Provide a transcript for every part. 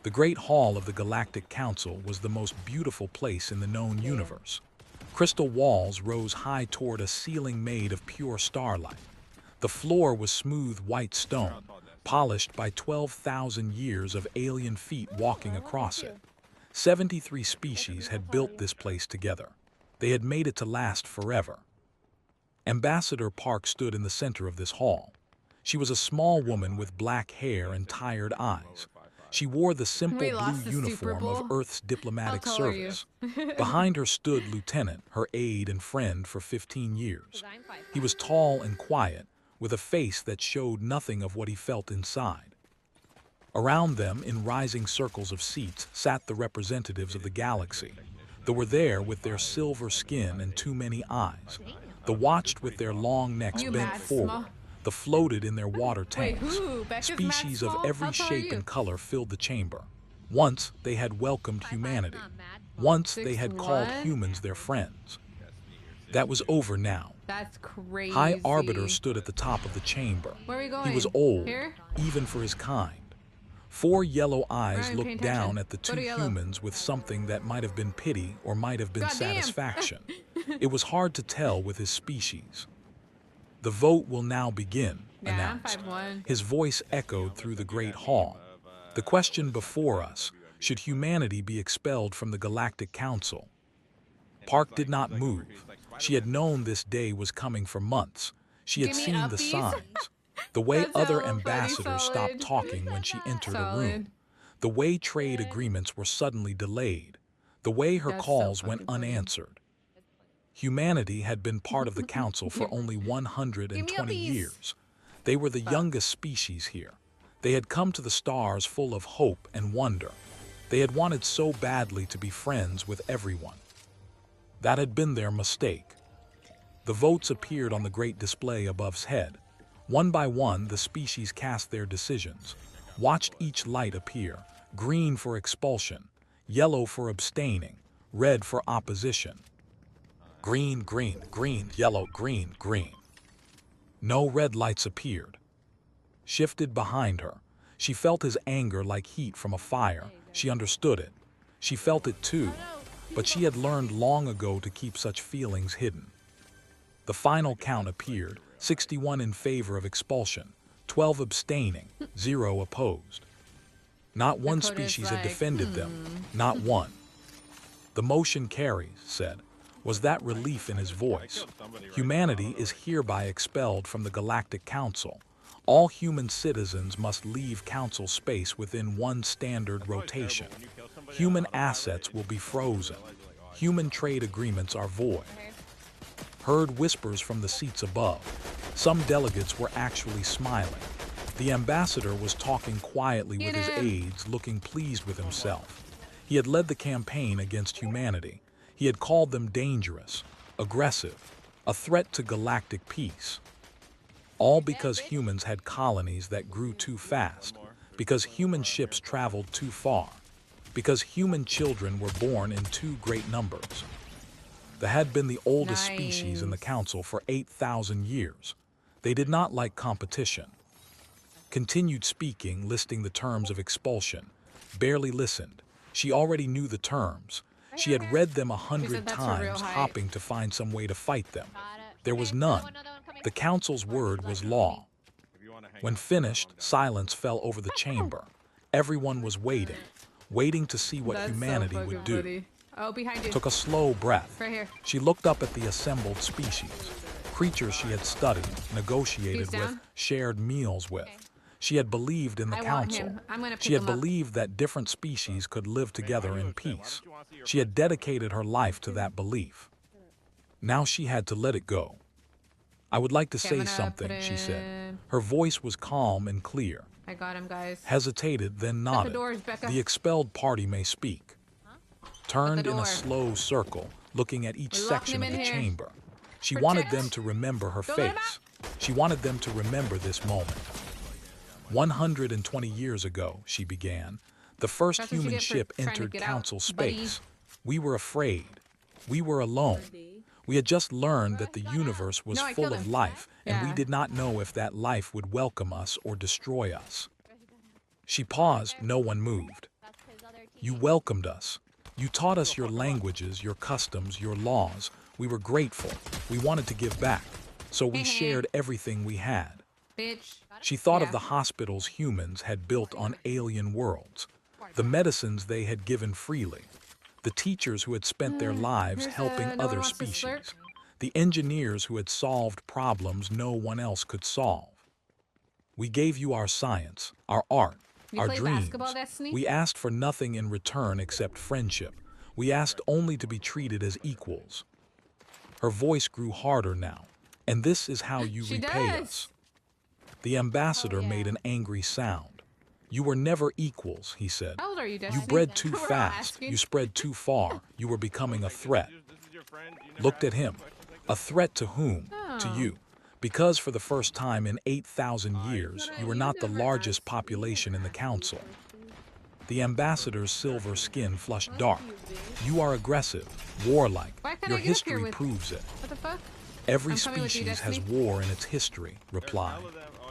The Great Hall of the Galactic Council was the most beautiful place in the known universe. Crystal walls rose high toward a ceiling made of pure starlight. The floor was smooth white stone, polished by 12,000 years of alien feet walking across it. 73 species had built this place together. They had made it to last forever. Ambassador Park stood in the center of this hall. She was a small woman with black hair and tired eyes. She wore the simple blue uniform of Earth's diplomatic service. Behind her stood Lieutenant, her aide and friend for 15 years. He was tall and quiet, with a face that showed nothing of what he felt inside. Around them, in rising circles of seats, sat the representatives of the galaxy. They were there with their silver skin and too many eyes. They watched with their long necks bent forward. They floated in their water tanks. Species of every shape and color filled the chamber. Once they had welcomed humanity. Once they had called humans their friends. That was over now. That's crazy. High Arbiter stood at the top of the chamber. Where are we going? He was old, Here? even for his kind. 4 yellow eyes Alright, looked paying down attention. at the Go 2 to yellow. humans with something that might have been pity or might have been Goddamn. satisfaction. It was hard to tell with his species. The vote will now begin, Yeah, announced. 5-1. His voice echoed through the Great Hall. The question before us, should humanity be expelled from the Galactic Council? Park did not move. She had known this day was coming for months. She had Give me seen the uppies. signs. The way That's other hella funny, ambassadors stopped solid. talking when she entered a room. Solid. The way trade agreements were suddenly delayed. The way her That's so calls went fucking funny. unanswered. Humanity had been part of the council for only Give 120 me uppies. years. They were the youngest species here. They had come to the stars full of hope and wonder. They had wanted so badly to be friends with everyone. That had been their mistake. The votes appeared on the great display above's head. One by one, the species cast their decisions. Watched each light appear, green for expulsion, yellow for abstaining, red for opposition. Green, green, green, yellow, green, green. No red lights appeared. Shifted behind her. She felt his anger like heat from a fire. She understood it. She felt it too, but she had learned long ago to keep such feelings hidden. The final count appeared, 61 in favor of expulsion, 12 abstaining, 0 opposed. Not one Dakota's species had like, defended them, not one. The motion carries, said. Was that relief in his voice? Humanity is hereby expelled from the Galactic Council. All human citizens must leave council space within one standard rotation. Human assets will be frozen. Human trade agreements are void. Heard whispers from the seats above. Some delegates were actually smiling. The ambassador was talking quietly with his aides, looking pleased with himself. He had led the campaign against humanity. He had called them dangerous, aggressive, a threat to galactic peace. All because humans had colonies that grew too fast, because human ships traveled too far, because human children were born in too great numbers. They had been the oldest species in the council for 8,000 years. They did not like competition. Continued speaking, listing the terms of expulsion. Barely listened. She already knew the terms. She had read them 100 times, hopping to find some way to fight them. There was none. The council's word was law. When finished, silence fell over the chamber. Everyone was waiting, waiting to see what humanity would do. Oh, behind you. Took a slow breath. Right here. She looked up at the assembled species, creatures she had studied, negotiated He's with, down? shared meals with. She had believed in the I want council. him. I'm gonna She pick had him up. believed that different species could live together in peace. She had dedicated her life to that belief. Now she had to let it go. I would like to Okay, I'm say gonna something, put she said. in- Her voice was calm and clear. I got him, guys. Hesitated, then Shut the nodded. doors, Becca. The expelled party may speak. Turned in door. a slow circle, looking at each We're locking section him of the in here. chamber. She wanted Protect. them to remember her Don't let him face. She wanted them to remember this moment. 120 years ago, she began, the first That's what you human get for ship trying to entered get out, council buddy. space. We were afraid. We were alone. We had just learned that the universe was No, I full killed of him. life, and we Yeah. did not know if that life would welcome us or destroy us. She paused, no one moved. You welcomed us. You taught us your languages, your customs, your laws. We were grateful. We wanted to give back. So we shared everything we had. Bitch. She thought of Yeah. the hospitals humans had built on alien worlds, the medicines they had given freely, the teachers who had spent their lives Here's helping no one other wants to slurp. species, the engineers who had solved problems no one else could solve. We gave you our science, our art, You our play dreams. basketball, Destiny? We asked for nothing in return except friendship. We asked only to be treated as equals. Her voice grew harder now. And this is how you She repay does. us. The ambassador made an angry sound. You were never equals, he said. How old are you, You Destiny? bred too We're all fast. asking. You spread too far. You were becoming a threat. Looked at him. A threat to whom? To you. Because for the first time in 8,000 years, you were not the largest population in the council. The ambassador's silver skin flushed dark. You are aggressive, warlike. Why can't Your I get up here history with- proves it. What the fuck? Every I'm coming with you, species has Destiny. war in its history, replied,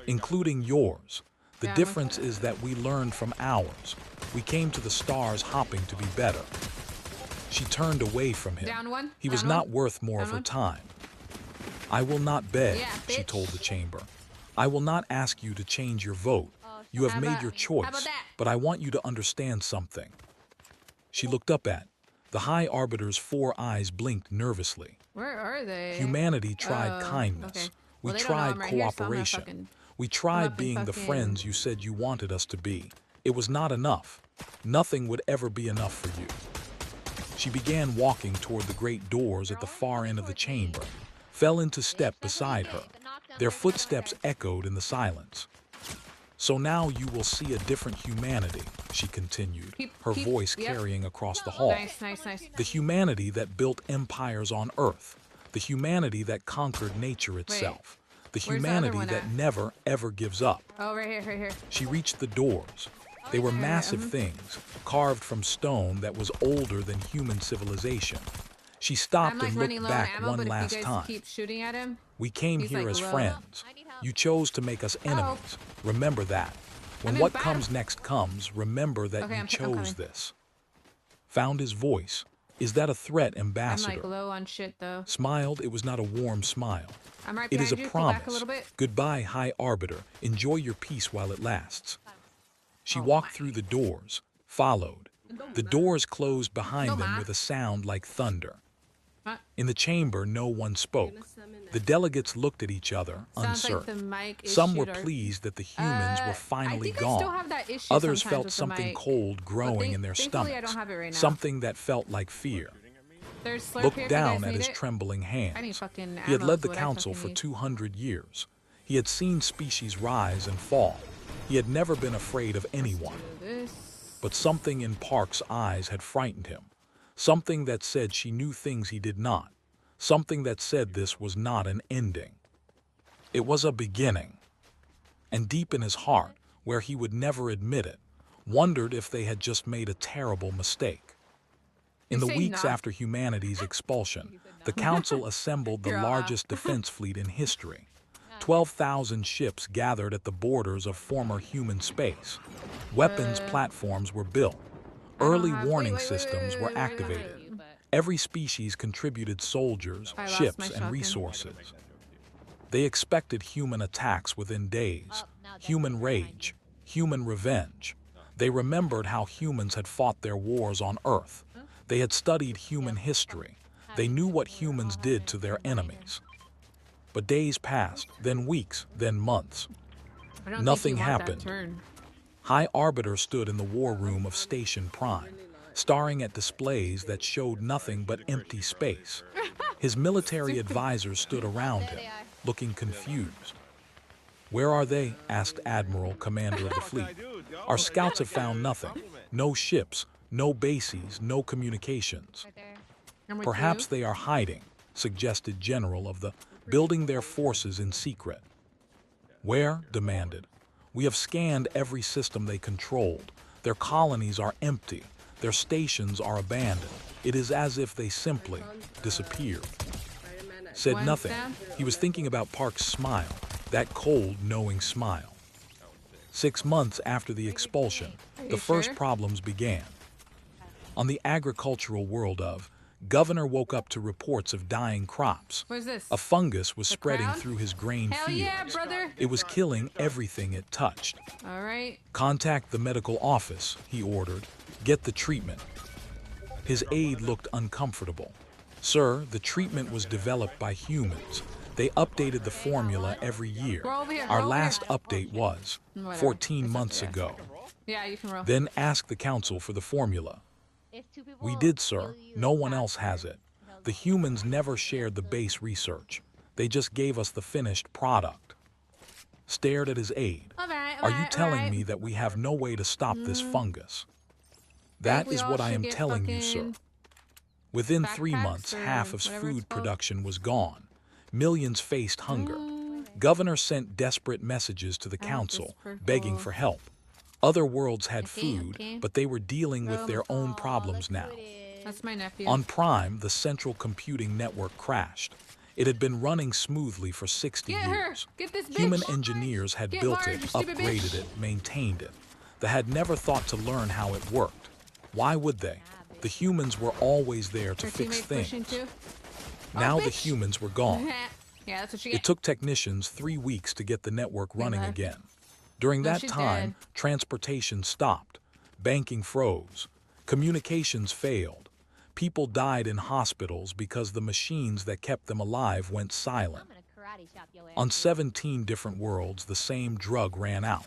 including yours. The Yeah, I'm difference is that we learned from ours. We came to the stars hopping to be better. She turned away from him. Down one, He was down not one, worth more of down her one. time. I will not beg, Yeah, she bitch. told the chamber. I will not ask you to change your vote. You have How made about- your how about choice, that? but I want you to understand something. She looked up at. The High Arbiter's 4 eyes blinked nervously. Where are they? Humanity tried Oh, kindness. okay. We Well, they don't know tried I'm right here, so I'm gonna cooperation. fucking We up tried and being the fucking- friends you said you wanted us to be. It was not enough. Nothing would ever be enough for you. She began walking toward the great doors at the far end of the chamber, fell into step beside her. Their footsteps echoed in the silence. So now you will see a different humanity, she continued, her voice yep. carrying across the hall. Nice, nice, nice. The humanity that built empires on Earth. The humanity that conquered nature itself. The where's the other humanity one that at? never, ever gives up. Oh, right here, right here. She reached the doors. They were massive things, carved from stone that was older than human civilization. She stopped I'm like and running looked low on back ammo, one but if last you guys time. keep shooting at him, We came he's here like as low. friends. You chose to make us enemies. Remember that. When I'm in what battle. comes next comes, remember that Okay, you I'm chose coming. this. Found his voice. Is that a threat, I'm ambassador? like low on shit though. Smiled. It was not a warm smile. I'm right It behind is a you. Pull back a promise. little bit. Goodbye, High Arbiter. Enjoy your peace while it lasts. She Oh walked my. through the doors, followed. The doors closed behind No, them Ma. with a sound like thunder. Huh? In the chamber, no one spoke. The delegates looked at each other, Sounds like the uncertain. mic Some were issued or- pleased that the humans were finally I think gone. I still have that issue Others sometimes felt with the something mic. cold growing in their thankfully I stomachs. don't have it right now. Something that felt like fear. There's slurp here Looked if you down guys at need his it. trembling I need hands. fucking He had ammo led is the what I council fucking for need. 200 years. He had seen species rise and fall. He had never been afraid of anyone. This. But something in Park's eyes had frightened him. Something that said she knew things he did not. Something that said this was not an ending. It was a beginning. And deep in his heart, where he would never admit it, wondered if they had just made a terrible mistake. In You the say weeks not? after humanity's expulsion, the council assembled the You're largest defense fleet in history. 12,000 ships gathered at the borders of former human space. Weapons platforms were built. Early have- warning wait, systems were activated. Every species contributed soldiers, I lost ships, my and shotgun. resources. They expected human attacks within days, human rage, human revenge. They remembered how humans had fought their wars on Earth. They had studied human history. They knew what humans did to their enemies. But days passed, then weeks, then months. I don't Nothing think you want that happened. turn. High Arbiter stood in the war room of Station Prime, staring at displays that showed nothing but empty space. His military advisors stood around him, looking confused. Where are they? Asked Admiral, commander of the fleet. Our scouts have found nothing. No ships, no bases, no communications. Number Perhaps two. they are hiding, suggested General of the, building their forces in secret. Where? Demanded. We have scanned every system they controlled. Their colonies are empty. Their stations are abandoned. It is as if they simply disappeared. Said One nothing. down. He was thinking about Park's smile, that cold, knowing smile. 6 months after the expulsion, the you first sure? problems began. On the agricultural world of, Governor woke up to reports of dying crops. What is this? A fungus was The spreading crown? through his grain Hell fields. yeah, brother. It was killing everything it touched. All right. Contact the medical office, he ordered. Get the treatment. His aide looked uncomfortable. Sir, the treatment was developed by humans. They updated the formula every year. We're over here, Our we're over last here. update was Whatever. 14 It's months okay. ago. Yeah, you can roll. Then ask the council for the formula. We did, sir. No one else has it. The humans never shared the base research. They just gave us the finished product. Stared at his aide. Are you telling me that we have no way to stop this fungus? That we is all what I should am get telling you, sir. fucking Within 3 backpacks months, or half of whatever it's food called? production was gone. Millions faced hunger. Governor sent desperate messages to the council, begging for help. Other worlds had food, okay. but they were dealing with their own problems now. That's my nephew. On Prime, the central computing network crashed. It had been running smoothly for 60 Get her! years. Get this bitch! Human engineers had Get built Marge, it, you stupid upgraded bitch. it, maintained it. They had never thought to learn how it worked. Why would they? The humans were always there to Her fix teammates pushing things. too. Now the bitch. humans were gone. Yeah, that's what you It get. took technicians 3 weeks to get the network running left. again. During No, that she's time, dead. transportation stopped. Banking froze. Communications failed. People died in hospitals because the machines that kept them alive went silent. On 17 different worlds, the same drug ran out.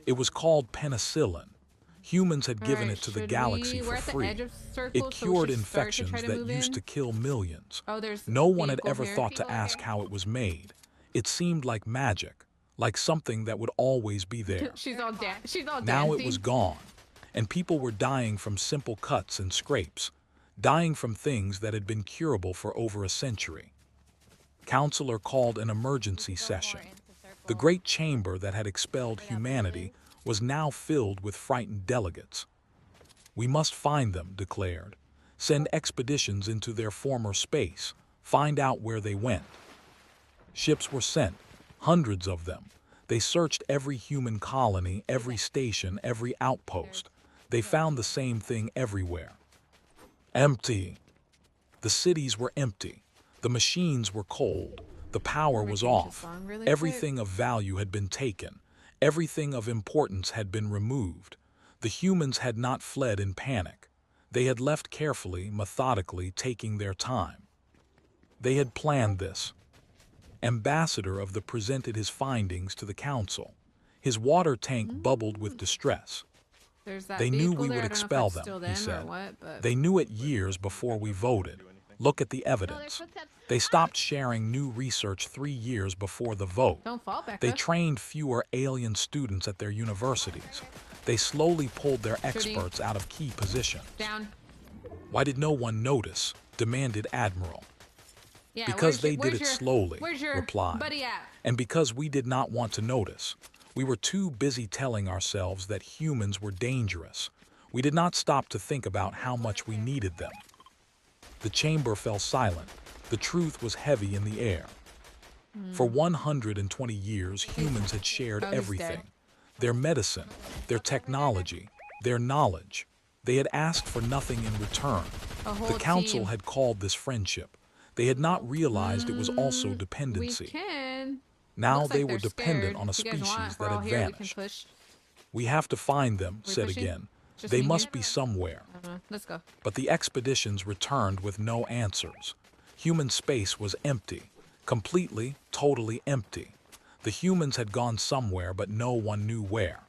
It was called penicillin. Humans had given Alright, it to the should galaxy we're for at the free. edge of circle, It so we cured should start to infections try to that move used in? to kill millions. Oh, there's No one had vehicle ever here. thought to ask how it was made. It seemed like magic, like something that would always be there. She's all she's all Now dancing. it was gone, and people were dying from simple cuts and scrapes, dying from things that had been curable for over a century. Counselor called an emergency session. The great chamber that had expelled humanity was now filled with frightened delegates. We must find them, declared. Send expeditions into their former space, find out where they went. Ships were sent, hundreds of them. They searched every human colony, every station, every outpost. They found the same thing everywhere. Empty. The cities were empty. The machines were cold. The power was off. Everything of value had been taken. Everything of importance had been removed. The humans had not fled in panic. They had left carefully, methodically, taking their time. They had planned this. Ambassador of the presented his findings to the council. His water tank bubbled with distress. There's that They knew vehicle we there. would I don't know if expel that's still them, he them or said. what, but They knew it years before we voted. Look at the evidence. They stopped sharing new research 3 years before the vote. don't fall back. They trained fewer alien students at their universities. They slowly pulled their experts out of key positions. down. Why did no one notice? Demanded Admiral. Yeah, Because where's they your- did where's it your- slowly, Where's your replied. buddy at? And because we did not want to notice. We were too busy telling ourselves that humans were dangerous. We did not stop to think about how much we needed them. The chamber fell silent. The truth was heavy in the air. For 120 years, humans had shared Oh, he's everything. dead. Their medicine, their technology, their knowledge. They had asked for nothing in return. A whole The council team. had called this friendship. They had not realized it was also We dependency. can. Now Looks they like were they're dependent scared. on a If you guys species want, we're that all had here, we can vanished. push. We have to find them, We said pushing? again. Just They me must here? be somewhere. Let's go. But the expeditions returned with no answers. Human space was empty. Completely, totally empty. The humans had gone somewhere, but no one knew where.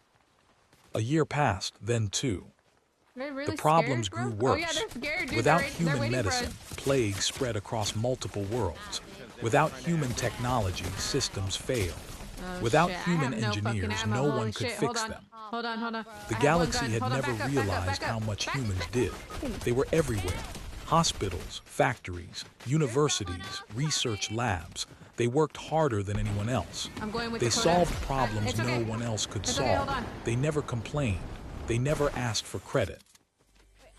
A year passed, then 2. They're really The problems scared, grew bro? Oh, yeah, worse. they're scared, dude. Without they're human waiting for medicine, us. plague spread across multiple worlds. Without human technology, systems failed. Oh, Without shit. I human have no fucking engineers, ammo. no Holy one could shit. fix Hold on. them. Hold on, hold on. The I have one galaxy gun. had Hold on, never back up, realized back up, how back much up. humans did. They were everywhere. Hospitals, factories, universities, research labs. They worked harder than anyone else. I'm going with They Dakota. solved problems It's okay. no one else could It's okay, hold solve. on. They never complained. They never asked for credit.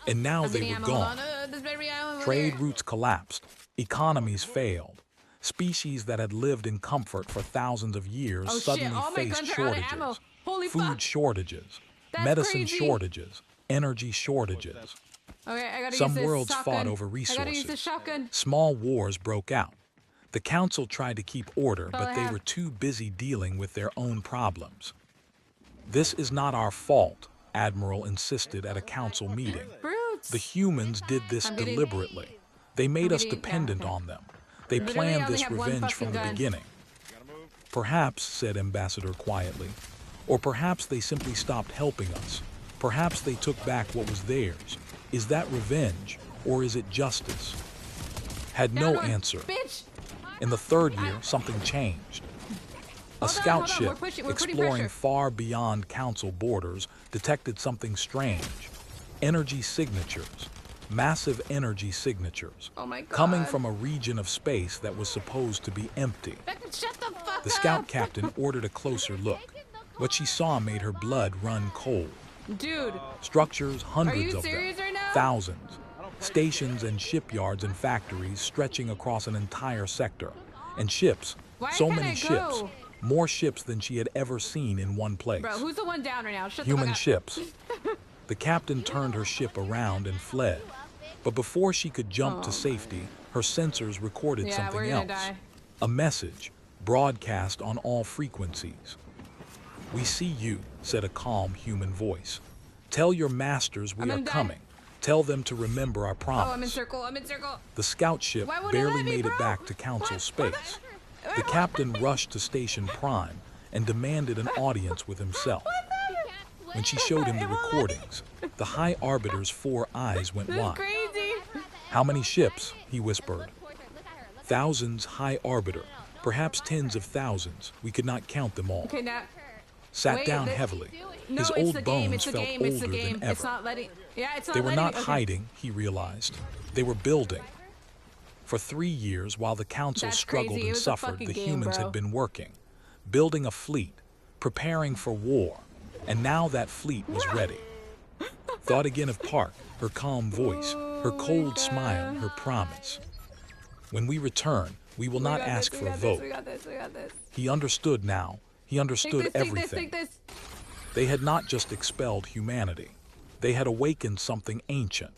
And now I'm they getting were ammo. gone. Hold on. This baby ammo over Trade there. routes collapsed. Economies failed. Species that had lived in comfort for thousands of years Oh, shit. suddenly All my faced guns are out of ammo. shortages. Holy Food fuck. shortages, That's medicine crazy. shortages, energy shortages. Okay, I gotta use Some this worlds shotgun. fought over I gotta use this resources. shotgun. Small wars broke out. The council tried to keep order, all I but they have. were too busy dealing with their own problems. This is not our fault, Admiral insisted at a council meeting. Brutes. The humans did this I'm getting- deliberately. They made us getting- yeah, dependent okay. on them. They Literally, I planned only this have one revenge from fucking the gun. beginning. Perhaps, said Ambassador quietly, or perhaps they simply stopped helping us. Perhaps they took back what was theirs. Is that revenge, or is it justice? Had no Down one. answer. Bitch. In the third year, something changed. A Hold on, scout hold on. ship, We're putting exploring pressure. far beyond council borders, detected something strange. Energy signatures. Massive energy signatures. Oh my god. Coming from a region of space that was supposed to be empty. Shut the fuck The up. scout captain ordered a closer look. What she saw made her blood run cold. Dude. Structures, hundreds you of them, serious right now? thousands. Stations and shipyards and factories stretching across an entire sector. And ships, Why so can't many I ships. go? More ships than she had ever seen in one place. Bro, who's the one down right now? Shut Human the fuck up. ships. The captain turned her ship around and fled. But before she could jump to safety, her sensors recorded Yeah, something we're gonna else. die. A message, broadcast on all frequencies. "We see you," said a calm human voice. "Tell your masters we I'm are gonna die. coming. Tell them to remember our Oh, I'm in promise." circle. I'm in circle. The scout ship Why won't it barely let me, made it bro? back to council What? space. The captain rushed to Station Prime and demanded an audience with himself. When she showed him the It won't let me. recordings, the High Arbiter's 4 eyes went This is wide. crazy. "How many ships?" he whispered. "Thousands, High Arbiter. Perhaps tens of thousands. We could not count them all." Okay, now. Sat Wait, down the- heavily. No, His it's old the game. bones It's the felt game. It's the older game. than ever. It's not letting. Yeah, it's not They were letting. not Okay. hiding, he realized. They were building. For 3 years, while the council That's struggled crazy. It and was a suffered, fucking the game, humans bro. had been working, building a fleet, preparing for war, and now that fleet was ready. Thought again of Park, her calm voice, her cold smile, her promise. "When we return, we will not ask for a vote." We got this. We got this. He understood now. He understood Take everything. this. They had not just expelled humanity. They had awakened something ancient.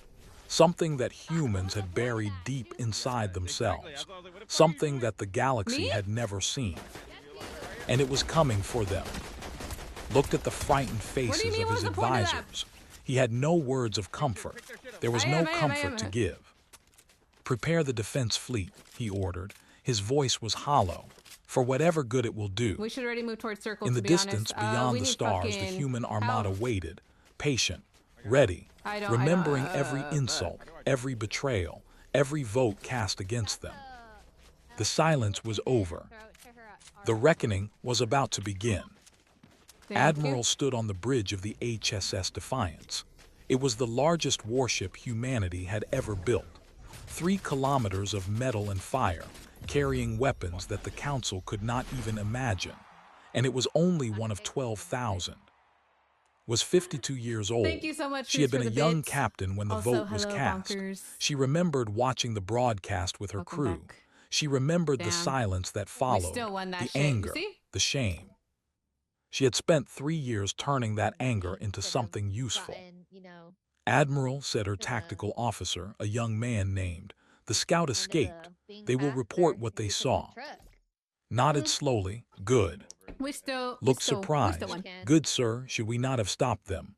Something that humans had buried deep inside themselves. Something that the galaxy Me? had never seen. And it was coming for them. Looked at the frightened faces mean, of what's his the point of that? advisors. He had no words of comfort. There was I no am. comfort to give. "Prepare the defense fleet," he ordered. His voice was hollow. "For whatever good it will do." We should already move towards circle. In the to be distance, honest. beyond We the need stars, the fucking human armada help. waited, patient, ready, I don't- remembering every insult, every betrayal, every vote cast against them. The silence was over. The reckoning was about to begin. Thank Admiral you. stood on the bridge of the HSS Defiance. It was the largest warship humanity had ever built. 3 kilometers of metal and fire, carrying weapons that the Council could not even imagine. And it was only one of 12,000. Was 52 years old. Thank you so much, She had Cruz, been for a the young bits. captain when the Also, vote was hello, cast. Bonkers. She remembered watching the broadcast with her Welcome crew. back. She remembered the Damn. silence that followed, still won that the shit, you anger, see? the shame. She had spent 3 years turning that anger into something useful. "Admiral," said her tactical officer, a young man named. "The scout escaped. They will report what they saw." Nodded slowly. "Good." Looked surprised. won. "Good, sir. Should we not have stopped them?"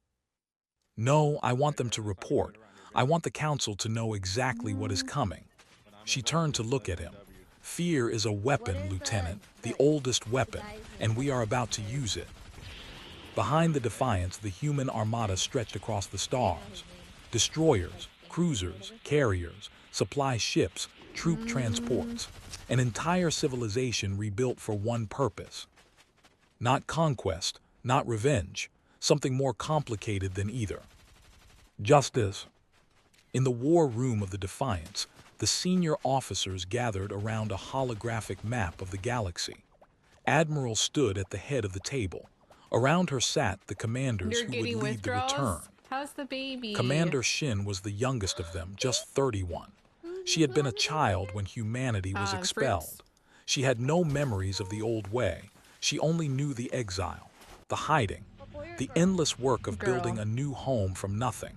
"No, I want them to report. I want the council to know exactly what is coming." She turned to look at him. "Fear is a weapon, Lieutenant, the oldest weapon, and we are about to use it." Behind the Defiance, the human armada stretched across the stars. Destroyers, cruisers, carriers, supply ships, troop transports. An entire civilization rebuilt for one purpose. Not conquest, not revenge, something more complicated than either. Justice. In the war room of the Defiance, the senior officers gathered around a holographic map of the galaxy. Admiral stood at the head of the table. Around her sat the commanders You're who would getting lead the withdrawals? return. How's the baby? Commander Shin was the youngest of them, just 31. She had been a child when humanity was expelled. Fruits. She had no memories of the old way. She only knew the exile, the hiding, the endless work of Girl. building a new home from nothing.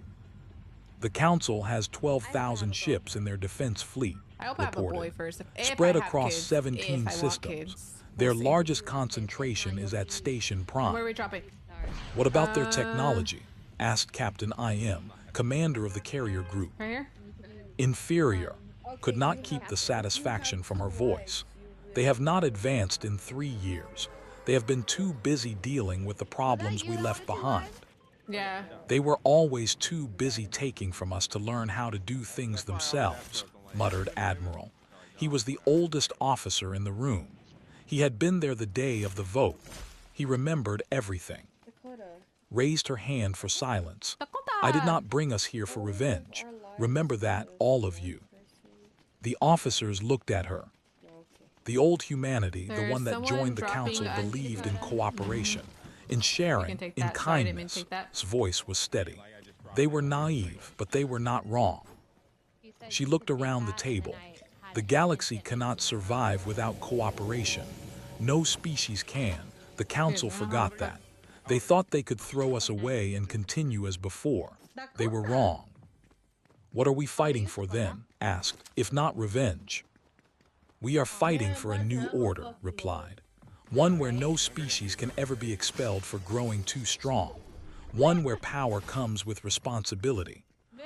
The Council has 12,000 ships in their defense fleet, I hope I have a boy reported, first. If spread I have across kids, 17 if I want systems. kids. Their We'll see. largest concentration is at Station Where are Prime. we dropping? What about their technology? Asked Captain IM, commander of the carrier group. Right here? Inferior, could not keep the satisfaction from her voice. They have not advanced in 3 years. They have been too busy dealing with the problems we left behind. Yeah. They were always too busy taking from us to learn how to do things themselves, muttered Admiral. He was the oldest officer in the room. He had been there the day of the vote. He remembered everything. Raised her hand for silence. I did not bring us here for revenge. Remember that, all of you. The officers looked at her. The old humanity, the one that joined the council, believed in cooperation, in sharing, in kindness. His voice was steady. They were naive, but they were not wrong. She looked around the table. The galaxy cannot survive without cooperation. No species can. The council forgot that. They thought they could throw us away and continue as before. They were wrong. What are we fighting for then? Asked, if not revenge. We are fighting for a new order, replied. One where no species can ever be expelled for growing too strong. One where power comes with responsibility.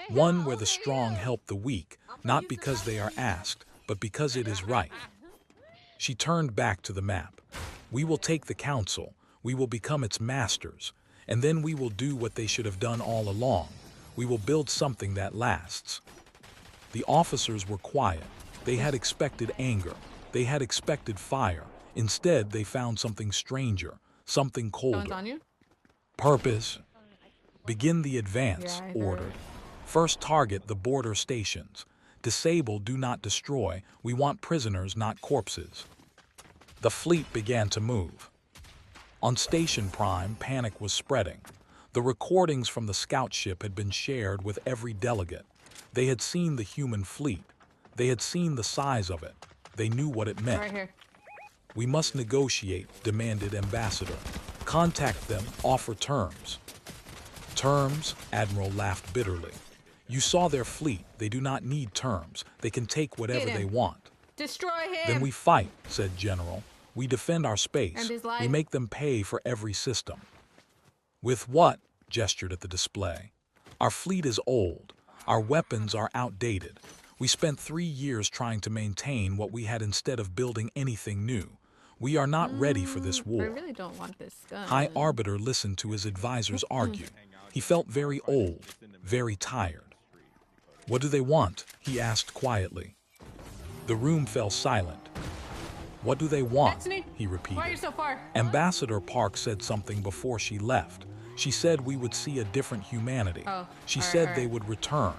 One where the strong help the weak, not because they are asked, but because it is right. She turned back to the map. We will take the council, we will become its masters, and then we will do what they should have done all along. We will build something that lasts. The officers were quiet. They had expected anger. They had expected fire. Instead, they found something stranger, something colder. On you? Purpose. Begin the advance, Yeah, ordered. First target the border stations. Disable, do not destroy. We want prisoners, not corpses. The fleet began to move. On Station Prime, panic was spreading. The recordings from the scout ship had been shared with every delegate. They had seen the human fleet. They had seen the size of it. They knew what it meant. Right here. We must negotiate, demanded Ambassador. Contact them, offer terms. Terms? Admiral laughed bitterly. You saw their fleet. They do not need terms. They can take whatever they want. Destroy him! Then we fight, said General. We defend our space. And his life. We make them pay for every system. With what? Gestured at the display. Our fleet is old. Our weapons are outdated. We spent 3 years trying to maintain what we had instead of building anything new. We are not ready for this war. I really don't want this gun. High Arbiter listened to his advisors argue. He felt very old, very tired. What do they want? He asked quietly. The room fell silent. What do they want? Destiny? He repeated. Why are you so far? Ambassador Park said something before she left. She said we would see a different humanity. Oh, She all right, said all right. they would return,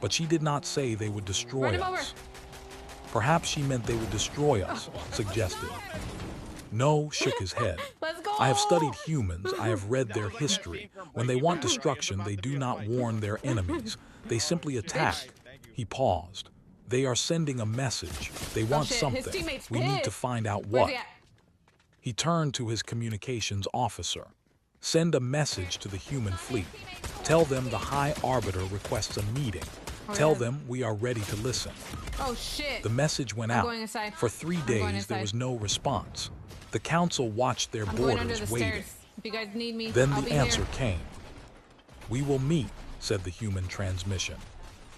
but she did not say they would destroy Run him over. us. Perhaps she meant they would destroy us, suggested. No, shook his head. Let's go! I have studied humans. I have read their history. When they want destruction, they do not warn their enemies. They simply attack. He paused. They are sending a message. They want shit, his something. teammate's We need to pissed. find out Where's what. he at? He turned to his communications officer. Send a message to the human fleet. Tell them the High Arbiter requests a meeting. Tell them we are ready to listen. Oh shit! The message went I'm out. going inside. For 3 I'm going days, there inside. was no response. The council watched their I'm going under borders the waiting. stairs. If you guys need me, Then I'll the be answer there. came. We will meet, said the human transmission.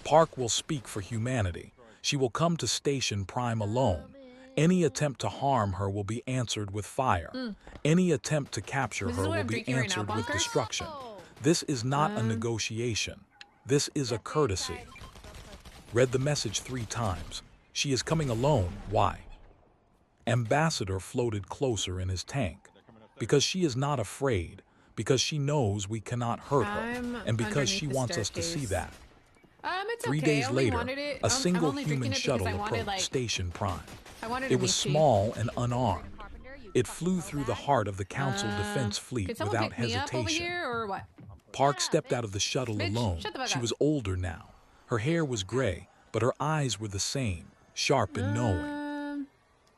Park will speak for humanity. She will come to Station Prime alone. Any attempt to harm her will be answered with fire. Any attempt to capture This is her what will I'm be drinking right now, answered with bunkers? destruction. This is not a negotiation. This is a courtesy. Read the message 3 times. She is coming alone. Why? Ambassador floated closer in his tank. Because she is not afraid. Because she knows we cannot hurt her. I'm And because she underneath the wants us to see staircase. that. It's 3 okay. days I only later, wanted it. a I'm single only human drinking it shuttle because I wanted, approached like, Station Prime. I wanted It to was be cheap. small and unarmed. It flew through the heart of the Council Defense Could Fleet someone without pick me up over hesitation. here or what? Park stepped out of the shuttle Bitch, alone. shut the fuck She up. was older now. Her hair was gray, but her eyes were the same, sharp and knowing.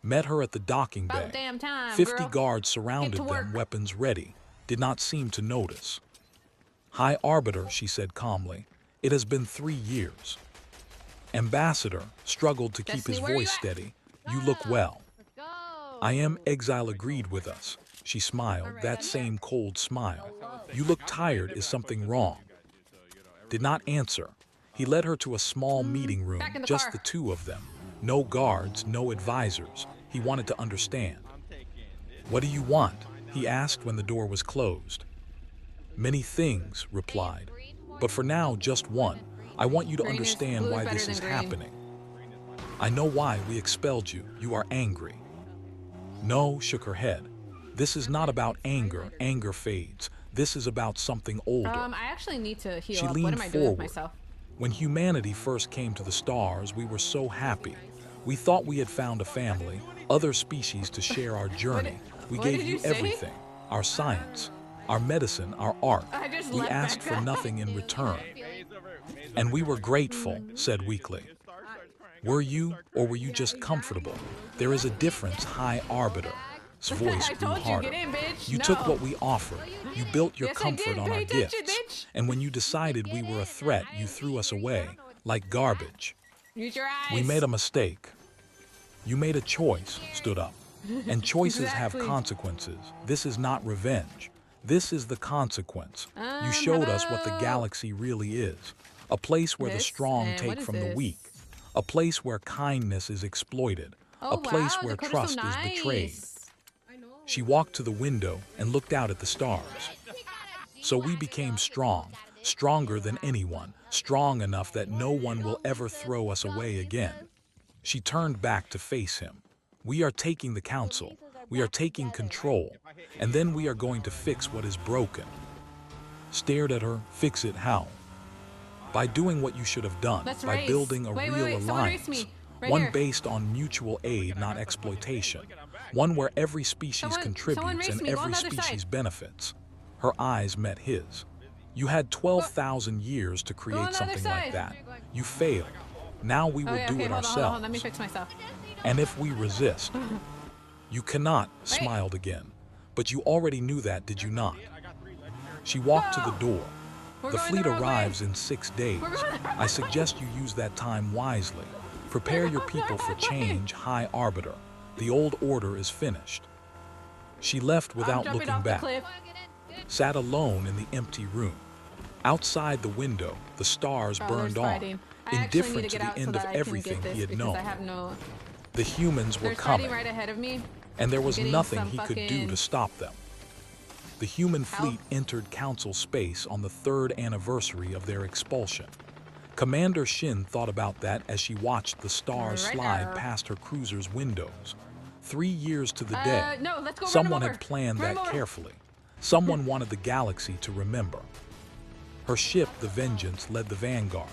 Met her at the docking bay. About damn time, 50 girl. guards surrounded Get to them, work. weapons ready. Did not seem to notice. High Arbiter, she said calmly. It has been 3 years. Ambassador struggled to keep his Destiny, where are you voice at? steady. You look well. Let's go. I am. Exile agreed with us. She smiled, that same cold smile. You look tired. Is something wrong? Did not answer. He led her to a small meeting room, Back in the just car. the two of them. No guards, no advisors. He wanted to understand. What do you want? He asked when the door was closed. Many things, replied. But for now, just one. I want you to Green is- understand blue is why better this than is green. happening. I know why we expelled you. You are angry. No, shook her head. This is not about anger. Anger fades. This is about something older. I actually need to heal She up. What leaned am I doing with forward. myself? When humanity first came to the stars, we were so happy. We thought we had found a family, other species to share our journey. We What gave did you you say? everything, our science, our medicine, our art. I just We left asked back for up. nothing in return. And we were grateful, said Weekly. Were you, or were you just comfortable? There is a difference, High Arbiter's voice I grew told you, harder. get in, bitch. You No. took what we offered. You built your Yes, I comfort did. on Pay our attention, gifts. bitch. And when you decided we were a threat, you threw us away like garbage. Use your eyes. We made a mistake. You made a choice, stood up. And choices have Exactly. consequences. This is not revenge. This is the consequence. You showed us what the hello. galaxy really is. A place where the This, strong and take what is from the this? weak. A place where kindness is exploited. Oh, A place wow, where Dakota's trust so is betrayed. nice. She walked to the window and looked out at the stars. So we became strong, stronger than anyone, strong enough that no one will ever throw us away again. She turned back to face him. We are taking the council. We are taking control. And then we are going to fix what is broken. Stared at her. Fix it how? By doing what you should have done. Let's By race. building a Wait, real someone race alliance. me. Right One here. based on mutual aid, not exploitation. One where every species Someone contributes race and me. Go on every the other species side. benefits. Her eyes met his. You had 12,000 years to on create the other something like side. that. You failed. Now we will Okay, do okay, it hold on, ourselves. hold on. Let me fix myself. And if we resist, you cannot, smiled again. But you already knew that, did you not? She walked to the door. We're The going fleet the wrong way. arrives in 6 days. We're going the wrong I suggest you use that time wisely. Prepare your people for change, High Arbiter. The old order is finished. She left I'm without jumping looking off back. the cliff. Sat alone in the empty room. Outside the window, the stars Oh, burned there's on, fighting. I actually need indifferent to to get the out so end of that I can everything get this he had because known. I have no. The humans were There's coming, fighting right ahead of me. and there was getting nothing some he could do fucking to stop them. The human fleet help. entered Council space on the 3rd anniversary of their expulsion. Commander Shin thought about that as she watched the stars Right slide there. past her cruiser's windows. 3 years to the day. No, let's go. Someone run him had over. planned Run him that over. carefully. Someone wanted the galaxy to remember. Her ship, the Vengeance, led the vanguard.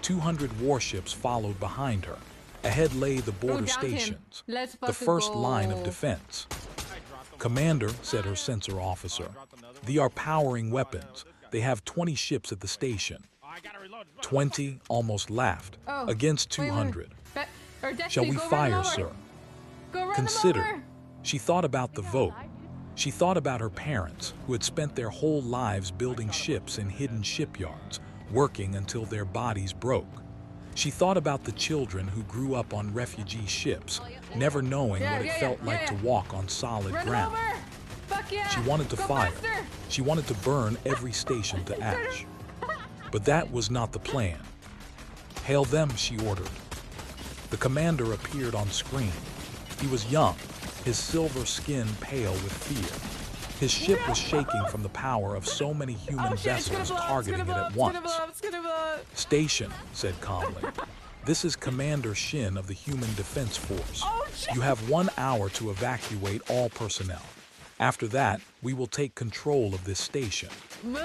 200 warships followed behind her. Ahead lay the border downed him. stations, Let's the fucking first go. line of defense. Commander, said her sensor officer, they are powering weapons. They have 20 ships at the station. 20 almost laughed. Oh, Against wait, 200. Or Destiny, Shall we go run him fire, over. sir? Go run him Consider. over. She thought about the vote. She thought about her parents, who had spent their whole lives building ships in hidden shipyards, working until their bodies broke. She thought about the children who grew up on refugee ships, never knowing what it felt like to walk on solid Run him ground. over. Fuck yeah. She wanted to Go fire. faster. She wanted to burn every station to ash. But that was not the plan. Hail them, she ordered. The commander appeared on screen. He was young, his silver skin pale with fear. His ship was shaking from the power of so many human Oh shit, it's gonna vessels blow up, targeting it's it gonna at blow up, it's once. gonna blow up, it's gonna blow up. Station, said calmly. This is Commander Shin of the Human Defense Force. Oh, shit. You have 1 hour to evacuate all personnel. After that, we will take control of this station.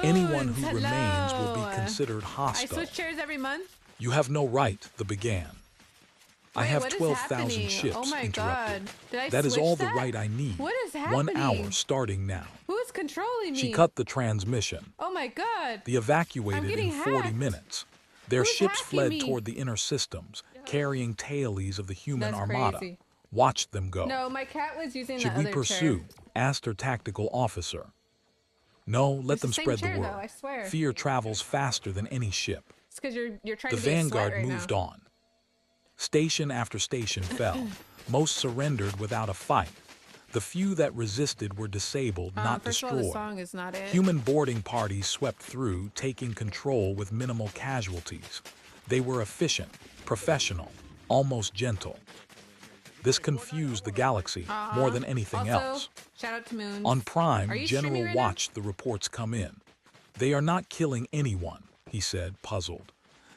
Anyone who Moons, remains will hello. be considered I hostile. switch chairs every month. You have no right, the began. I Wait, have what is 12,000 happening? ships, Oh my interrupted. god. Did I That is switch all the that? right I need. What is 1 happening? hour starting now. Who is controlling me? She cut the transmission. Oh my god. The evacuated getting in 40 hacked. minutes. Their Who's ships hacking fled me? toward the inner systems, carrying tailies of the human That's armada. crazy. Watched them go. No, my cat was using Should the we other pursue? chair. Asked her tactical officer. No, let It's them the same spread chair, the though, word. I swear. Fear travels faster than any ship. It's because you're trying The to be a slut vanguard right moved now. on. Station after station fell. Most surrendered without a fight. The few that resisted were disabled, not First of all, the destroyed. song is not it. Human boarding parties swept through, taking control with minimal casualties. They were efficient, professional, almost gentle. This confused the galaxy more than anything Also, else. shout out to Moons. On Are Prime, you streaming General right now? watched the reports come in. They are not killing anyone, he said, puzzled.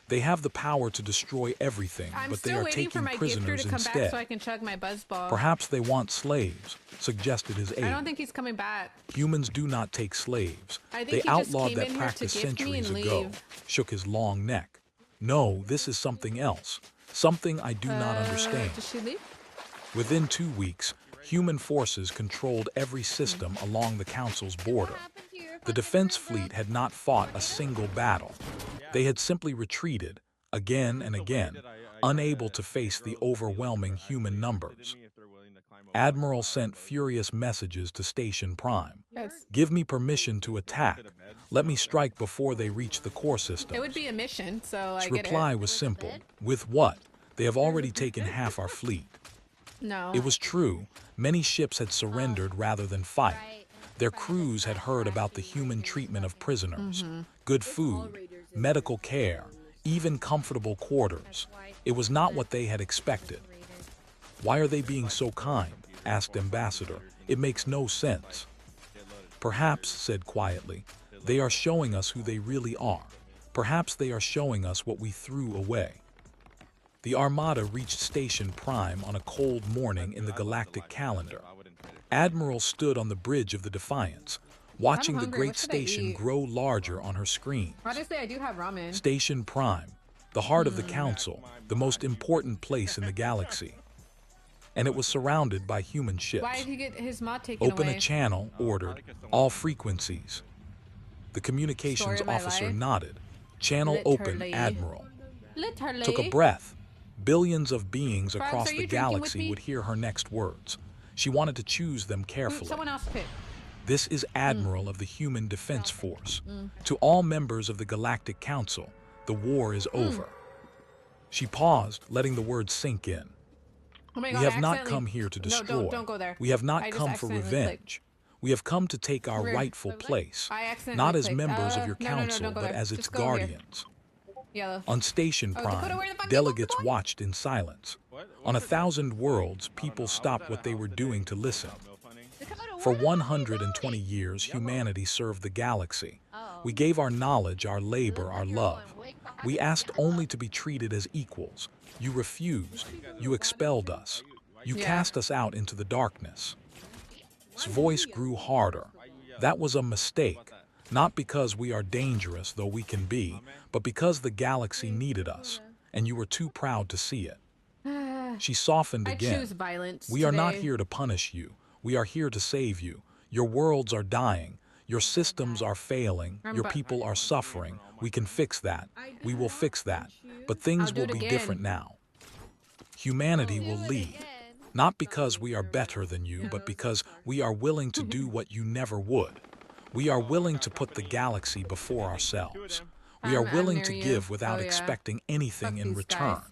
They have the power to destroy everything, I'm but they still are waiting for taking my gifter prisoners to come back instead. so I can chug my buzzball. Perhaps they want slaves, suggested his aide. I don't think he's coming back. Humans do not take slaves. I think They he just outlawed came that in here to practice gift me centuries and ago, leave. shook his long neck. No, this is something else. Something I do not understand. Does she leave? Within 2 weeks, human forces controlled every system along the Council's border. The defense fleet had not fought a single battle. They had simply retreated, again and again, unable to face the overwhelming human numbers. Admiral sent furious messages to Station Prime. Yes. Give me permission to attack. Let me strike before they reach the core system. It would be a mission, so I Its get reply it. was simple. With what? They have already taken half our fleet. No. It was true. Many ships had surrendered rather than fight. Their crews had heard about the human treatment of prisoners, good food, medical care, even comfortable quarters. It was not what they had expected. Why are they being so kind? Asked Ambassador. It makes no sense. Perhaps, said quietly, they are showing us who they really are. Perhaps they are showing us what we threw away. The Armada reached Station Prime on a cold morning in the galactic calendar. Admiral stood on the bridge of the Defiance, watching the hungry. great What should I station eat? grow larger on her screen. Honestly, I do have ramen. Station Prime, the heart of the Council, the most important place in the galaxy. And it was surrounded by human ships. Why did he get his mod taken Open away? a channel, ordered, all frequencies. The communications Story of my officer life. nodded. Channel open, Literally. Admiral. Literally. Took a breath. Billions of beings Frogs, across are you the drinking with galaxy me? would hear her next words. She wanted to choose them carefully. Someone else pick. This is Admiral of the Human Defense Force. To all members of the Galactic Council, the war is over. She paused, letting the words sink in. Oh my We God, have I not accidentally- come here to destroy. No, don't go there. We have not I just come for accidentally revenge. We have come to take our Where? rightful place, I accidentally not as clicked. members of your No, council, don't go but there. as its Just go here. guardians. Yellow. On Station Dakota, Prime, where the fuck you delegates going? watched in silence. On 1,000 worlds, people stopped what they were doing to listen. For 120 years, humanity served the galaxy. We gave our knowledge, our labor, our love. We asked only to be treated as equals. You refused. You expelled us. You Yeah. cast us out into the darkness. His voice grew harder. That was a mistake. Not because we are dangerous, though we can be, but because the galaxy needed us, and you were too proud to see it. She softened I again. choose violence We are not today. here to punish you. We are here to save you. Your worlds are dying. Your systems are failing. Your people are suffering. We can fix that. We will fix that. But things I'll do will it be again. different now. Humanity will lead. Not because we are better than you, but because we are willing to do what you never would. We are willing to put the galaxy before ourselves. We are I'm willing near to you. give without Oh, yeah. expecting anything Fuck in these return. guys.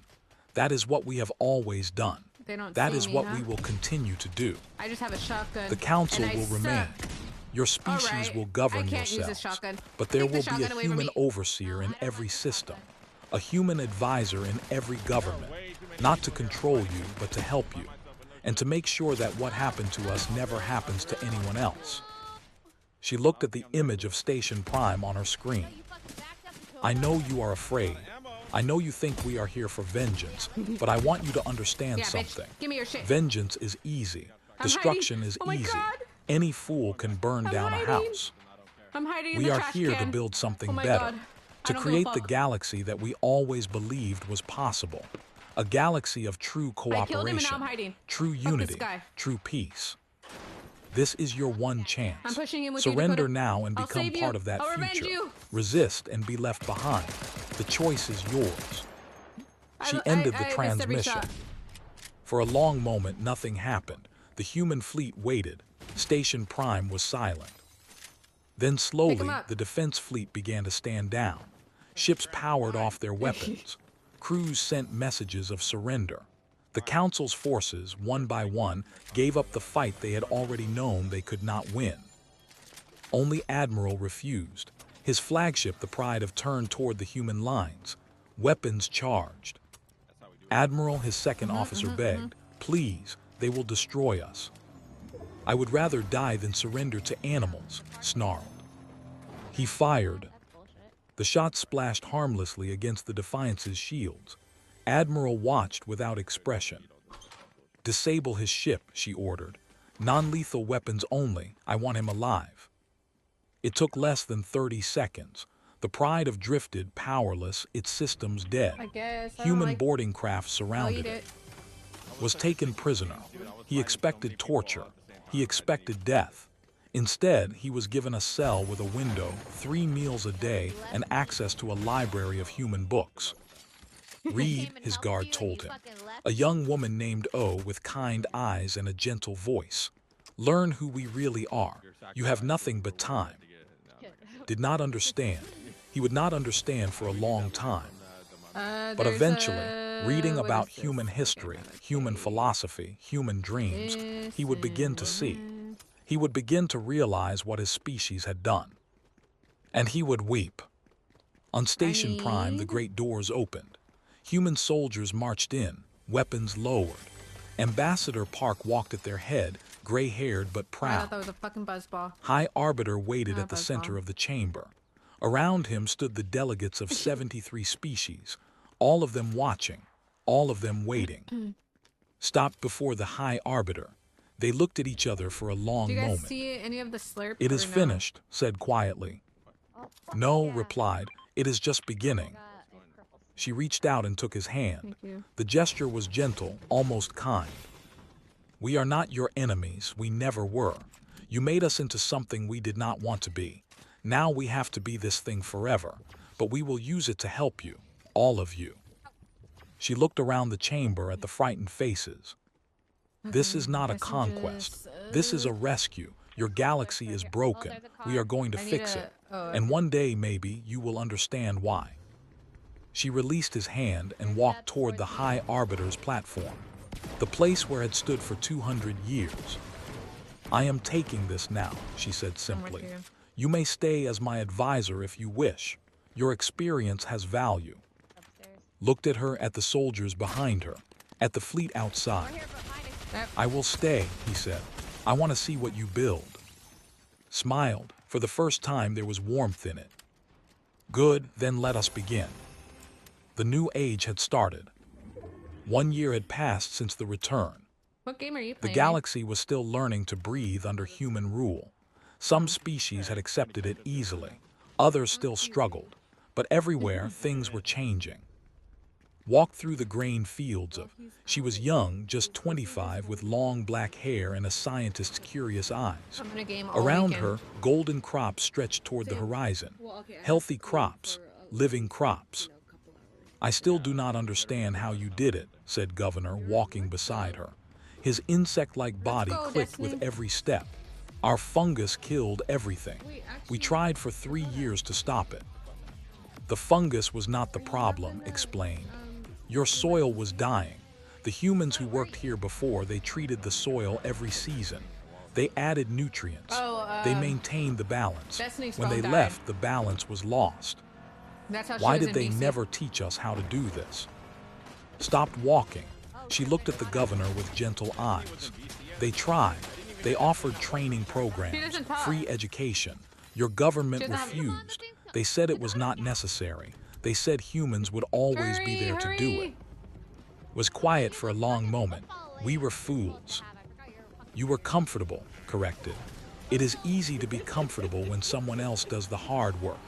That is what we have always done. They don't That see is me, what huh? we will continue to do. I just have a shotgun. The council and I will remain. suck. Your species Alright, will govern I can't use a yourselves. shotgun. But there Take the will be shotgun a away from human me. overseer in every system, a human advisor in every government, not to control you, but to help you, and to make sure that what happened to us never happens to anyone else. She looked at the image of Station Prime on her screen. I know you are afraid. I know you think we are here for vengeance, but I want you to understand Yeah, bitch. something. Give me your shit. Vengeance is easy. I'm Destruction hiding. is Oh my easy. God. Any fool can burn I'm down a hiding. house. I'm hiding in We the are trash here to can. build something Oh my better, God. I to don't give a create the fuck. galaxy that we always believed was possible. A galaxy of true I killed him and now cooperation, I'm hiding. true Fuck unity, this guy. true peace. This is your one chance. I'm pushing in with you, Surrender Dakota. now and I'll become save you. part of that I'll revenge future. you. Resist and be left behind. The choice is yours. She I ended the missed every transmission. shot. For a long moment, nothing happened. The human fleet waited. Station Prime was silent. Then slowly, up. the defense fleet began to stand down. Ships powered off their weapons. Crews sent messages of surrender. The Council's forces, one by one, gave up the fight they had already known they could not win. Only Admiral refused. His flagship, the Pride, turned toward the human lines, weapons charged. Admiral, his second officer, begged, "Please, they will destroy us." "I would rather die than surrender to animals," snarled. He fired. The shot splashed harmlessly against the Defiance's shields. Admiral watched without expression. "Disable his ship," she ordered. "Non-lethal weapons only. I want him alive." It took less than 30 seconds. The Pride drifted, powerless, its systems dead. I guess. Human boarding craft surrounded I'll eat it. Was taken prisoner. He expected torture. He expected death. Instead, he was given a cell with a window, 3 meals a day, and access to a library of human books. "Read," his guard told him. A young woman named O with kind eyes and a gentle voice. "Learn who we really are. You have nothing but time." Did not understand. He would not understand for a long time. But eventually, reading about human history, human philosophy, human dreams, he would begin to see. He would begin to realize what his species had done. And he would weep. On Station Prime, the great doors opened. Human soldiers marched in, weapons lowered. Ambassador Park walked at their head, gray-haired but I proud. thought that was a fucking buzzball. High Arbiter waited at the buzzball. center of the chamber. Around him stood the delegates of 73 species, all of them watching, all of them waiting. Stopped before the High Arbiter. They looked at each other for a long Do you guys moment. see any of the slurp? "It is or no? finished," said quietly. "No," replied, "it is just beginning." She reached out and took his hand. Thank you. The gesture was gentle, almost kind. "We are not your enemies, we never were. You made us into something we did not want to be. Now we have to be this thing forever, but we will use it to help you, all of you." She looked around the chamber at the frightened faces. "This is not a conquest. This is a rescue. Your galaxy is broken. We are going to fix it. And one day, maybe, you will understand why." She released his hand and walked toward the High Arbiter's platform, the place where it had stood for 200 years. "I am taking this now," she said simply. you. "You may stay as my advisor if you wish. Your experience has value." Looked at her, at the soldiers behind her, at the fleet outside. "I will stay," he said. "I want to see what you build." Smiled. For the first time there was warmth in it. "Good, then let us begin." The new age had started. 1 year had passed since the return. What game are you The playing? galaxy was still learning to breathe under human rule. Some species had accepted it easily. Others still struggled. But everywhere, things were changing. Walked through the grain fields of... She was young, just 25, with long black hair and a scientist's curious eyes. I'm gonna game all Around weekend. her, golden crops stretched toward the horizon. Healthy crops, living crops. "I still do not understand how you did it," said Governor, walking beside her. His insect-like body go, clicked Destiny. with every step. "Our fungus killed everything. We tried for 3 years to stop it." "The fungus was not the problem," explained. "Your soil was dying. The humans who worked here before, they treated the soil every season. They added nutrients. They maintained the balance. Destiny's When phone they died. left, the balance was lost. That's how she Why was did in they BC. never teach us how to do this?" Stopped walking. She looked at the governor with gentle eyes. "They tried. They offered training programs, doesn't talk. free education. Your government She doesn't have- refused. They said it was not necessary. They said humans would always be there to do it." Was quiet for a long moment. "We were fools." "You were comfortable," corrected. "It is easy to be comfortable when someone else does the hard work.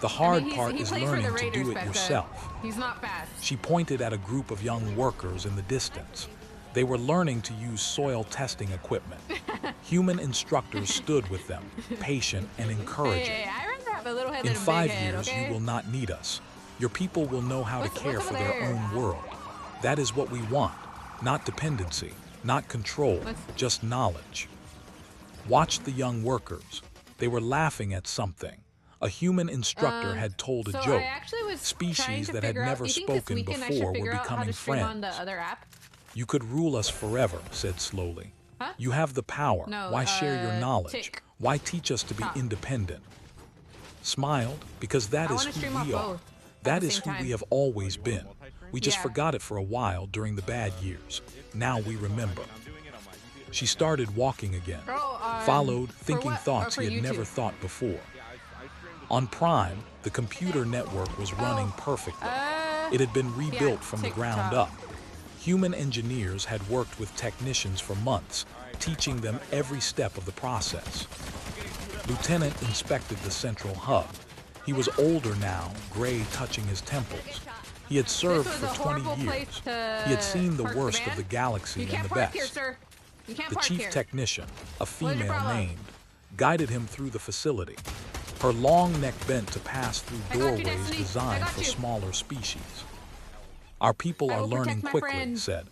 The hard part he is plays for the learning to Raiders, do it Becca. yourself." He's not fast. She pointed at a group of young workers in the distance. They were learning to use soil testing equipment. Human instructors stood with them, patient and encouraging. Hey, I'd rather have a little head "In than a 5 big head, years, okay? you will not need us. Your people will know how to care what's for over their there? own world. That is what we want. Not dependency, not control, just knowledge." Watched the young workers. They were laughing at something. A human instructor had told a So joke. I actually was trying Species to that had figure out, never do you think this spoken weekend I before should were figure out how to becoming stream on the friends. other app? You could rule us forever, said slowly. Huh? You have the power. No, Why share your knowledge? tick. Why teach us to be Top. independent? Smiled, because that I is wanna stream who off we are. both at That the is same who time. we have always been. We just Yeah. forgot it for a while during the bad years. Now we remember. She started walking again, followed, for thinking what? thoughts Or he for had never YouTube? thought before. On Prime, the computer network was running perfectly. It had been rebuilt from the ground TikTok. up. Human engineers had worked with technicians for months, teaching them every step of the process. Lieutenant inspected the central hub. He was older now, gray touching his temples. He had served This for was a 20 horrible place years. to He had seen the park worst van. of the galaxy You and can't the park best. here, sir. You can't The park chief here. technician, a What is your female problem? named, guided him through the facility. Her long neck bent to pass through I got you, doorways Destiny. I designed got for you. smaller species. Our people I are will learning protect my quickly, friend. said.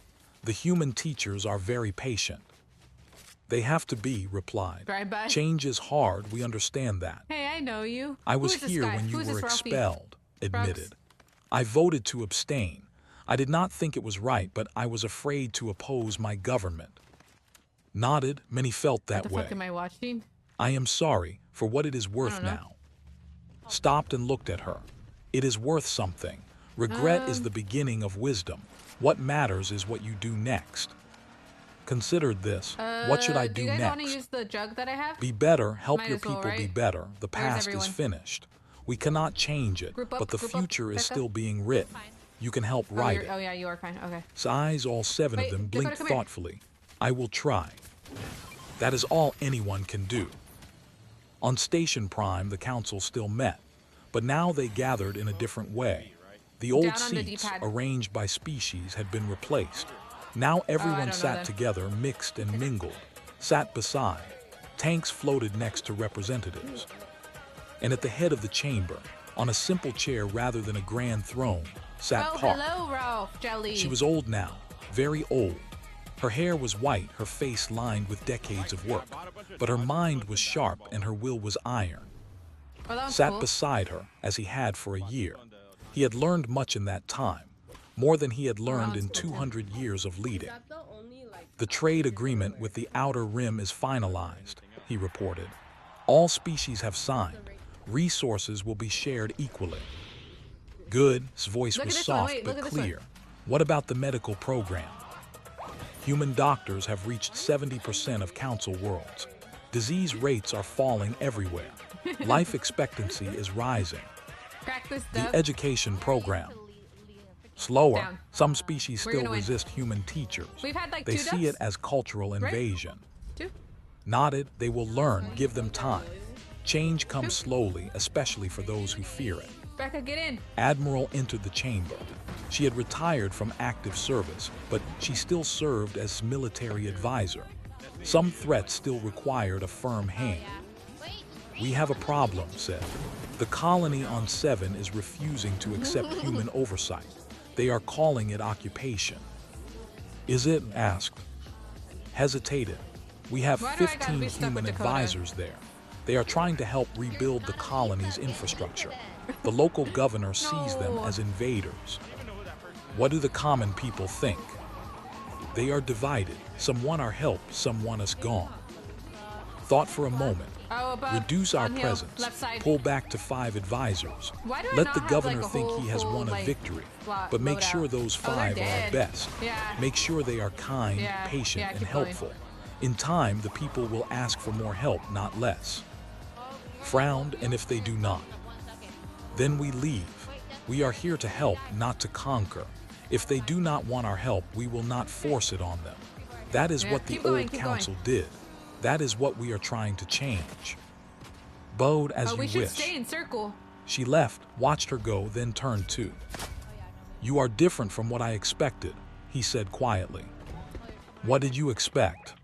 The human teachers are very patient. They have to be, replied. Drive-by. Change is hard, we understand that. Hey, I know you. I was Who is this here guy? when you Who is were this Ralphie? expelled, admitted. I voted to abstain. I did not think it was right, but I was afraid to oppose my government. Nodded, many felt that What the way. fuck am I watching? I am sorry for what it is worth don't know. now. Stopped and looked at her. It is worth something. Regret is the beginning of wisdom. What matters is what you do next. Considered this. What should I Do do you guys want to next? use the jug that I have? Be better, help Might your as well, people be right? better. The Where's past is everyone? finished. We cannot change it, Group up, but the group up, future is back up. still being written. You can help write it. Oh yeah, you are fine. Okay. His eyes, all seven Wait, of them, Dakota, blinked come here. thoughtfully. I will try. That is all anyone can do. On Station Prime, the council still met, but now they gathered in a different way. The old Down on the seats, D-pad. arranged by species, had been replaced. Now everyone don't know sat then. together, mixed and mingled, sat beside. Tanks floated next to representatives. And at the head of the chamber, on a simple chair rather than a grand throne, sat Oh, Park. hello, Ralph. Jelly. She was old now, very old. Her hair was white, her face lined with decades of work. But her mind was sharp and her will was iron. Oh, that one's Sat cool. beside her, as he had for a year. He had learned much in that time, more than he had learned in 200 years of leading. The trade agreement with the Outer Rim is finalized, he reported. All species have signed. Resources will be shared equally. Good, his voice Look at was this one. soft Wait, look but at this one. clear. What about the medical program? Human doctors have reached 70% of council worlds. Disease rates are falling everywhere. Life expectancy is rising. Crack this The stuff. education program. Slower, Down. some species We're still gonna win. resist human teachers. We've had like They 2 see it dubs. as cultural invasion. 2. Nodded, they will learn, give them time. Change comes slowly, especially for those who fear it. Becca, get in. Admiral entered the chamber. She had retired from active service, but she still served as military advisor. Some threats still required a firm hand. We have a problem, said. The colony on 7 is refusing to accept human oversight. They are calling it occupation. Is it? Asked. Hesitated. We have Why do I gotta 15 be stuck human with Dakota? advisors there. They are trying to help rebuild the colony's infrastructure. The local governor sees them No. as invaders. What do the common people think? They are divided. Some want our help, some want us gone. Thought for a moment. Oh, above. Reduce our on hill, presence. Left side. Pull back to 5 advisors. Why do I Let not the have, governor like, a think he has whole, won a like, victory. lot- But make loadout? sure those Oh, they're 5 are our dead. best. Yeah. Make sure they are kind, Yeah, patient, yeah, and keep going. helpful. In time, the people will ask for more help, not less. Frowned, and if they do not, then we leave. We are here to help, not to conquer. If they do not want our help, we will not force it on them. That is Yeah, what the keep going, old keep council did. That is what we are trying to change. Bowed as Oh, you we should wish. stay in circle. She left, watched her go, then turned to. You are different from what I expected, he said quietly. What did you expect?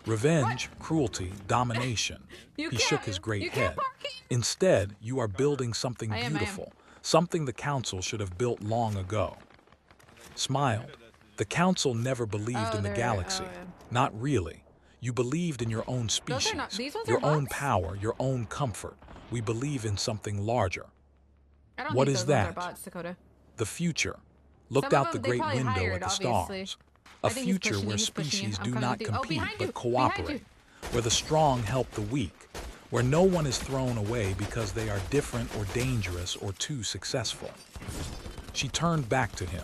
Revenge, cruelty, domination. You He can't- shook his great you can't head. park here. Instead, you are building something I am. beautiful, something the council should have built long ago. Smiled. The council never believed Oh, in the they're- galaxy. oh, yeah. Not really. You believed in your own Those species, are not- these ones your are own bots? power, your own comfort. We believe in something larger. I don't What think is those ones are that? bots, Dakota. The future. Looked Some of out the them, they great probably window hired, at the obviously. stars. I A think he's future pushing you, where he's pushing you. species I'm do coming not with you. Oh, compete behind but you, cooperate. Where the strong help the weak. Where no one is thrown away because they are different or dangerous or too successful. She turned back to him.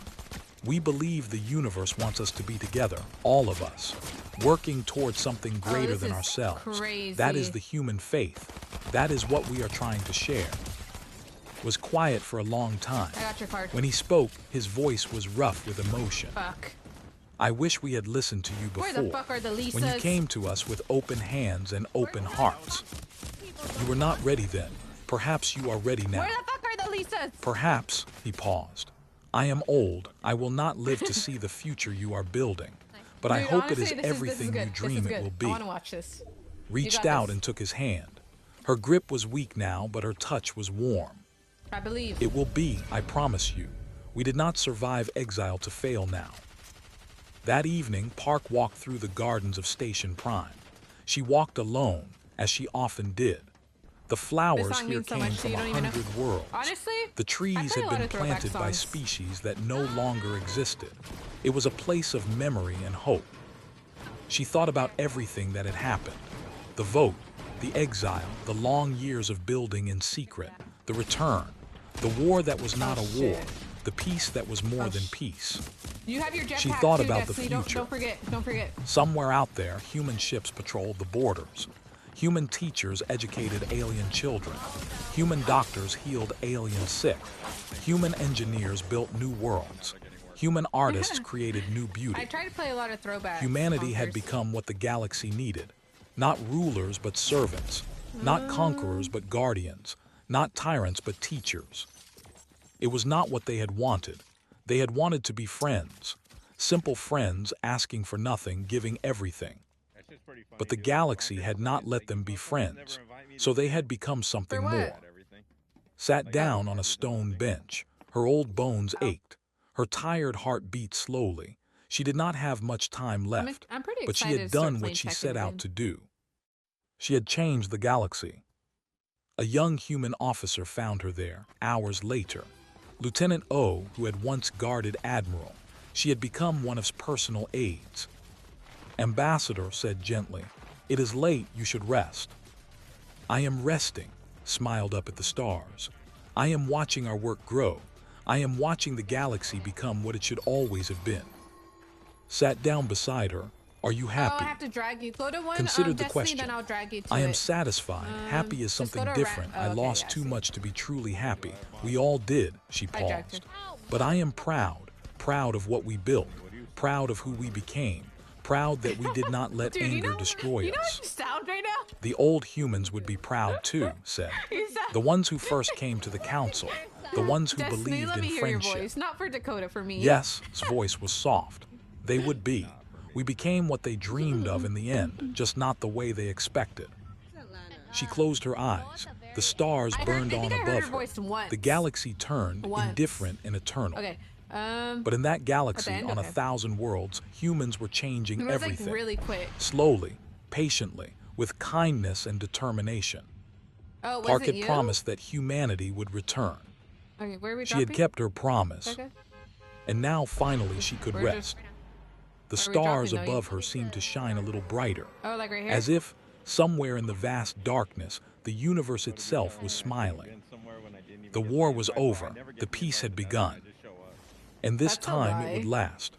We believe the universe wants us to be together, all of us, working towards something greater this than is ourselves. crazy. That is the human faith. That is what we are trying to share. Was quiet for a long time. I got your card. When he spoke, his voice was rough with emotion. Fuck. I wish we had listened to you before. Where the fuck are the Lisas? When you came to us with open hands and open hearts. You were not ready then. Perhaps you are ready now. Where the fuck are the Lisas? Perhaps, he paused. I am old. I will not live to see the future you are building. But I Dude, hope honestly, it is this everything you good. dream This is it will good. be. I want to watch this. Reached got out this. and took his hand. Her grip was weak now, but her touch was warm. I believe. It will be, I promise you. We did not survive exile to fail now. That evening, Park walked through the gardens of Station Prime. She walked alone, as she often did. The flowers song here means so came much to from you, don't even know. 100 worlds. Honestly, The trees play a had lot been of throwback planted by songs. species that no longer existed. It was a place of memory and hope. She thought about everything that had happened. The vote, the exile, the long years of building in secret, the return, the war that was not a war, shit. the peace that was more than peace. You have your jetpack She thought too, about the Destiny. future. Don't forget. Don't forget. Somewhere out there, human ships patrolled the borders. Human teachers educated alien children. Human doctors healed alien sick. Human engineers built new worlds. Human artists created new I beauty. try to play a lot of throwback. Humanity had bonkers. become what the galaxy needed. Not rulers, but servants. Not conquerors, but guardians. Not tyrants, but teachers. It was not what they had wanted. They had wanted to be friends. Simple friends asking for nothing, giving everything. But the galaxy had not let them be friends, so they had become something For what? more. Sat down on a stone bench. Her old bones ached. Her tired heart beat slowly. She did not have much time left, I'm pretty but she excited had to start done playing what she tech set again. out to do. She had changed the galaxy. A young human officer found her there, hours later. Lieutenant O, who had once guarded Admiral. She had become one of his personal aides. Ambassador said gently, "It is late, you should rest." "I am resting," smiled up at the stars. "I am watching our work grow. I am watching the galaxy become what it should always have been." Sat down beside her. "Are you Oh, I happy?" have to drag you. Go to one Considered the Destiny, question. then I'll drag you to "I am it. satisfied. Happy is just go something to different. I okay, lost yeah, too see. much to be truly happy. We all did," she I dragged paused. her. "But I am proud. Proud of what we built. Proud of who we became. Proud that we did not let Dude, anger destroy you know us." what you sound right now? "The old humans would be proud too," said. You sound... "The ones who first came to the council. The ones who Destiny, believed let in me hear your friendship." voice. Not for Dakota, for me. Yes, his voice was soft. "They would be. We became what they dreamed of in the end, just not the way they expected." She closed her eyes. The stars burned on I heard above her voice once. The galaxy turned, Once. indifferent and eternal. Okay. But in that galaxy, end? on Okay. 1,000 worlds, humans were changing It was like everything. really quick. Slowly, patiently, with kindness and determination. Oh, was Park it had you? promised that humanity would return. Okay, where are we She had dropping? kept her promise. Okay. And now finally she could We're rest. The Where are we stars dropping, though? above her seemed to shine a little brighter. Oh, like right here? As if, somewhere in the vast darkness, the universe itself was smiling. The war was over. The peace had begun. And this That's a time lie. it would last.